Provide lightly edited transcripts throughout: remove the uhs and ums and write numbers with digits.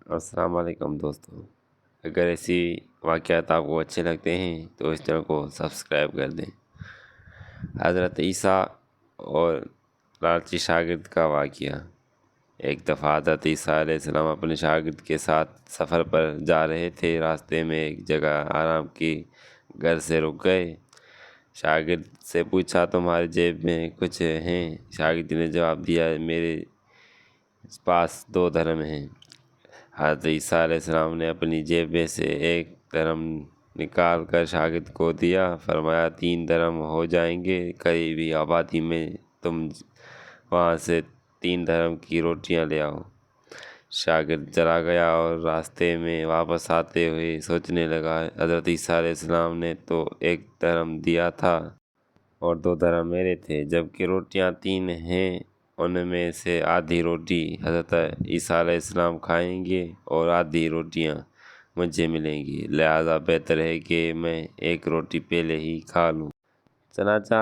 السلام علیکم دوستوں، اگر ایسی واقعات آپ کو اچھے لگتے ہیں تو اس چینل کو سبسکرائب کر دیں۔ حضرت عیسیٰ اور لالچی شاگرد کا واقعہ۔ ایک دفعہ حضرت عیسیٰ علیہ السلام اپنے شاگرد کے ساتھ سفر پر جا رہے تھے۔ راستے میں ایک جگہ آرام کی گھر سے رک گئے۔ شاگرد سے پوچھا، تمہاری جیب میں کچھ ہیں؟ شاگرد نے جواب دیا، میرے پاس 2 درہم ہیں۔ حضرت عیسیٰ علیہ السلام نے اپنی جیب میں سے 1 درہم نکال کر شاگرد کو دیا۔ فرمایا، 3 درہم ہو جائیں گے، قریبی آبادی میں تم وہاں سے 3 درہم کی روٹیاں لے آؤ۔ شاگرد چلا گیا اور راستے میں واپس آتے ہوئے سوچنے لگا، حضرت عیسیٰ علیہ السلام نے تو 1 درہم دیا تھا اور 2 درہم میرے تھے، جبکہ روٹیاں 3 ہیں۔ ان میں سے آدھی روٹی حضرت عیسیٰ علیہ السلام کھائیں گے اور آدھی روٹیاں مجھے ملیں گی، لہٰذا بہتر ہے کہ میں 1 روٹی پہلے ہی کھا لوں۔ چنانچہ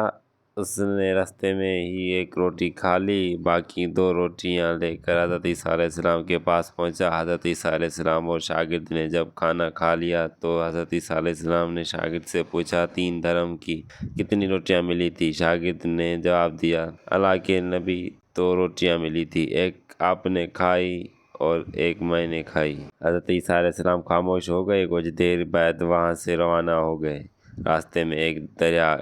اس نے راستے میں ہی 1 روٹی کھا لی، باقی 2 روٹیاں لے کر حضرت عیسیٰ علیہ السلام کے پاس پہنچا۔ حضرت عیسیٰ علیہ السلام اور شاگرد نے جب کھانا کھا لیا تو حضرت عیسیٰ علیہ السلام نے شاگرد سے پوچھا، 3 درہم کی کتنی روٹیاں ملی تھی؟ شاگرد نے جواب دیا، اللہ کے نبی، 2 روٹیاں ملی تھی، 1 آپ نے کھائی اور 1 میں نے کھائی۔ حضرت عیسیٰ علیہ السلام خاموش ہو گئے۔ کچھ دیر بعد وہاں سے روانہ ہو گئے۔ راستے میں ایک دریا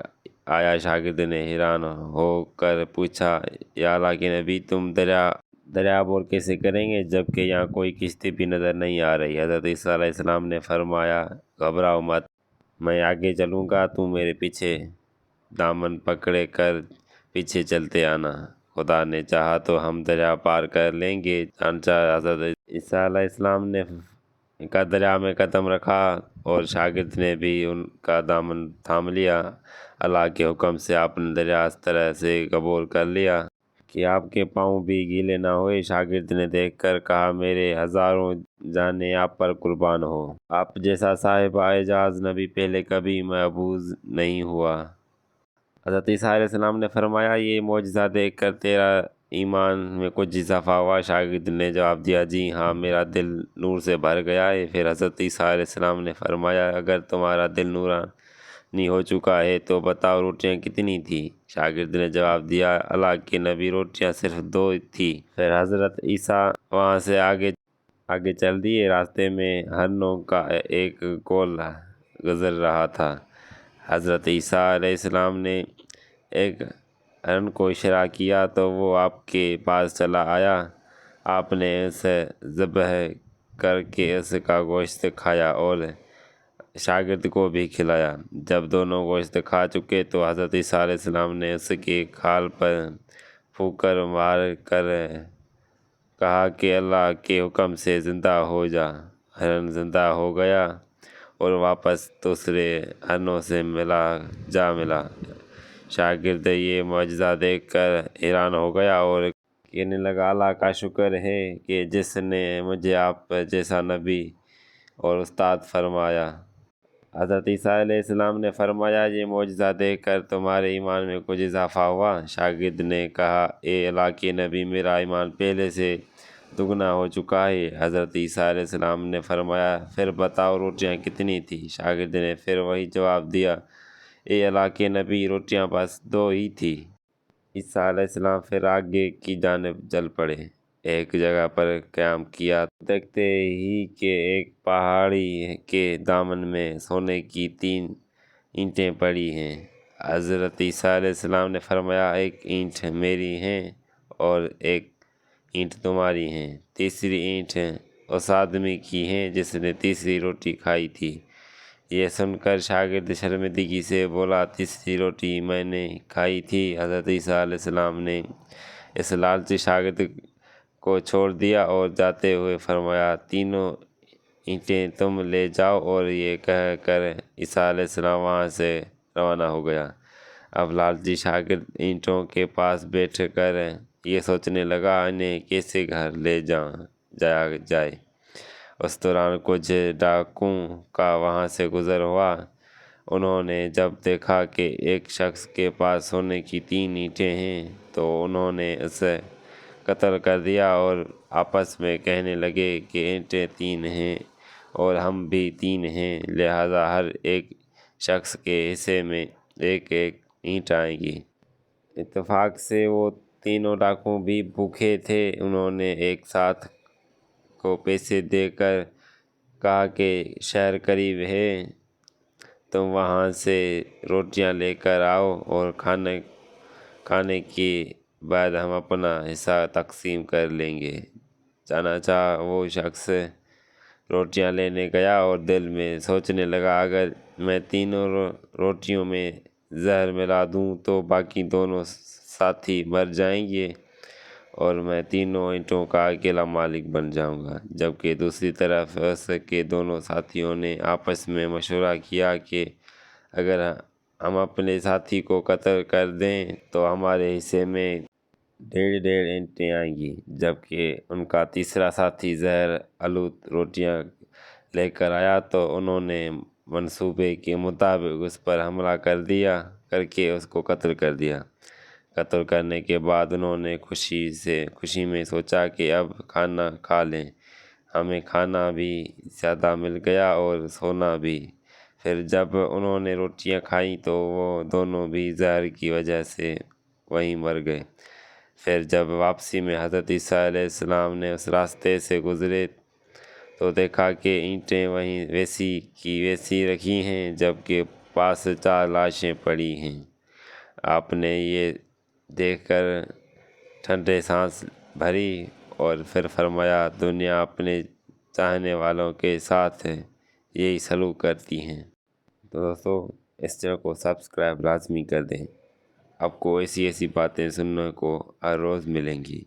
آیا۔ شاگرد نے حیران ہو کر پوچھا، یا اللہ کے نبی، تم دریا عبور کیسے کریں گے جبکہ یہاں کوئی کشتی بھی نظر نہیں آ رہی؟ حضرت عیسیٰ علیہ السلام نے فرمایا، گھبراؤ مت، میں آگے چلوں گا، تم میرے پیچھے دامن پکڑے کر پیچھے چلتے آنا، خدا نے چاہا تو ہم دریا پار کر لیں گے۔ چنانچہ حضرت عیسیٰ علیہ السلام نے کا دریا میں قدم رکھا اور شاگرد نے بھی ان کا دامن تھام لیا۔ اللہ کے حکم سے آپ نے دریا اس طرح سے عبور کر لیا کہ آپ کے پاؤں بھی گیلے نہ ہوئے۔ شاگرد نے دیکھ کر کہا، میرے ہزاروں جانیں آپ پر قربان ہو، آپ جیسا صاحب اعجاز نبی پہلے کبھی محظوظ نہیں ہوا۔ حضرت عیسیٰ علیہ السلام نے فرمایا، یہ معجزہ دیکھ کر تیرا ایمان میں کچھ اضافہ ہوا؟ شاگرد نے جواب دیا، جی ہاں، میرا دل نور سے بھر گیا ہے۔ پھر حضرت عیسیٰ علیہ السلام نے فرمایا، اگر تمہارا دل نورانی ہو چکا ہے تو بتاؤ روٹیاں کتنی تھیں؟ شاگرد نے جواب دیا، اللہ کے نبی، روٹیاں صرف 2 تھیں۔ پھر حضرت عیسیٰ وہاں سے آگے چل دیے۔ راستے میں ہرنوں کا ایک کول گزر رہا تھا۔ حضرت عیسیٰ علیہ السلام نے ایک ہرن کو اشارہ کیا تو وہ آپ کے پاس چلا آیا۔ آپ نے اسے ذبح کر کے اس کا گوشت کھایا اور شاگرد کو بھی کھلایا۔ جب دونوں گوشت کھا چکے تو حضرت عیسیٰ علیہ السلام نے اس کی کھال پر پھونکر مار کر کہا کہ اللہ کے حکم سے زندہ ہو جا۔ ہرن زندہ ہو گیا اور واپس دوسرے ہرنوں سے ملا۔ شاگرد یہ معجزہ دیکھ کر حیران ہو گیا اور کہنے لگا، اللہ کا شکر ہے کہ جس نے مجھے آپ جیسا نبی اور استاد فرمایا۔ حضرت عیسیٰ علیہ السلام نے فرمایا، یہ معجزہ دیکھ کر تمہارے ایمان میں کچھ اضافہ ہوا؟ شاگرد نے کہا، اے اللہ کے نبی، میرا ایمان پہلے سے دگنا ہو چکا ہے۔ حضرت عیسیٰ علیہ السلام نے فرمایا، پھر بتاؤ روٹیاں کتنی تھیں؟ شاگرد نے پھر وہی جواب دیا، اے اللہ کے نبی، روٹیاں بس 2 ہی تھیں۔ عیسیٰ علیہ السلام پھر آگے کی جانب چل پڑے۔ ایک جگہ پر قیام کیا تو دیکھتے ہی کہ ایک پہاڑی کے دامن میں سونے کی 3 اینٹیں پڑی ہیں۔ حضرت عیسیٰ علیہ السلام نے فرمایا، 1 اینٹ میری ہے اور 1 اینٹ تمہاری ہے، تیسری اینٹ اس آدمی کی ہے جس نے تیسری روٹی کھائی تھی۔ یہ سن کر شاگرد شرمندگی سے بولا، تیسری روٹی میں نے کھائی تھی۔ حضرت عیسیٰ علیہ السلام نے اس لالچی شاگرد کو چھوڑ دیا اور جاتے ہوئے فرمایا، 3 اینٹیں تم لے جاؤ، اور یہ کہہ کر عیسیٰ علیہ السلام وہاں سے روانہ ہو گیا۔ اب لالچی شاگرد اینٹوں کے پاس بیٹھ کر یہ سوچنے لگا، انہیں کیسے گھر لے جایا جائے۔ اس دوران کچھ ڈاکوؤں کا وہاں سے گزر ہوا۔ انہوں نے جب دیکھا کہ ایک شخص کے پاس سونے کی 3 اینٹیں ہیں تو انہوں نے اسے قتل کر دیا اور آپس میں کہنے لگے کہ اینٹیں 3 ہیں اور ہم بھی 3 ہیں، لہٰذا ہر ایک شخص کے حصے میں ایک ایک اینٹ آئے گی۔ اتفاق سے وہ تینوں ڈاکو بھی بھوکے تھے۔ انہوں نے ایک ساتھ کو پیسے دے کر کہا کہ شہر قریب ہے، تم وہاں سے روٹیاں لے کر آؤ اور کھانے کے بعد ہم اپنا حصہ تقسیم کر لیں گے۔ چنانچہ وہ شخص روٹیاں لینے گیا اور دل میں سوچنے لگا، اگر میں تینوں روٹیوں میں زہر ملا دوں تو باقی دونوں ساتھی مر جائیں گے اور میں تینوں اینٹوں کا اکیلا مالک بن جاؤں گا۔ جبکہ دوسری طرف اس کے دونوں ساتھیوں نے آپس میں مشورہ کیا کہ اگر ہم اپنے ساتھی کو قتل کر دیں تو ہمارے حصے میں 1.5 اینٹیں آئیں گی۔ جبکہ ان کا تیسرا ساتھی زہر آلود روٹیاں لے کر آیا تو انہوں نے منصوبے کے مطابق اس پر حملہ کر کے اس کو قتل کر دیا۔ قتل کرنے کے بعد انہوں نے خوشی میں سوچا کہ اب کھانا کھا لیں، ہمیں کھانا بھی زیادہ مل گیا اور سونا بھی۔ پھر جب انہوں نے روٹیاں کھائیں تو وہ دونوں بھی زہر کی وجہ سے وہیں مر گئے۔ پھر جب واپسی میں حضرت عیسیٰ علیہ السلام نے اس راستے سے گزرے تو دیکھا کہ اینٹیں وہیں ویسی کی ویسی رکھی ہیں، جبکہ پاس 4 لاشیں پڑی ہیں۔ آپ نے یہ دیکھ کر ٹھنڈے سانس بھری اور پھر فرمایا، دنیا اپنے چاہنے والوں کے ساتھ یہی سلوک کرتی ہیں۔ تو دوستو، اس چینل کو سبسکرائب لازمی کر دیں، آپ کو ایسی باتیں سننے کو ہر روز ملیں گی۔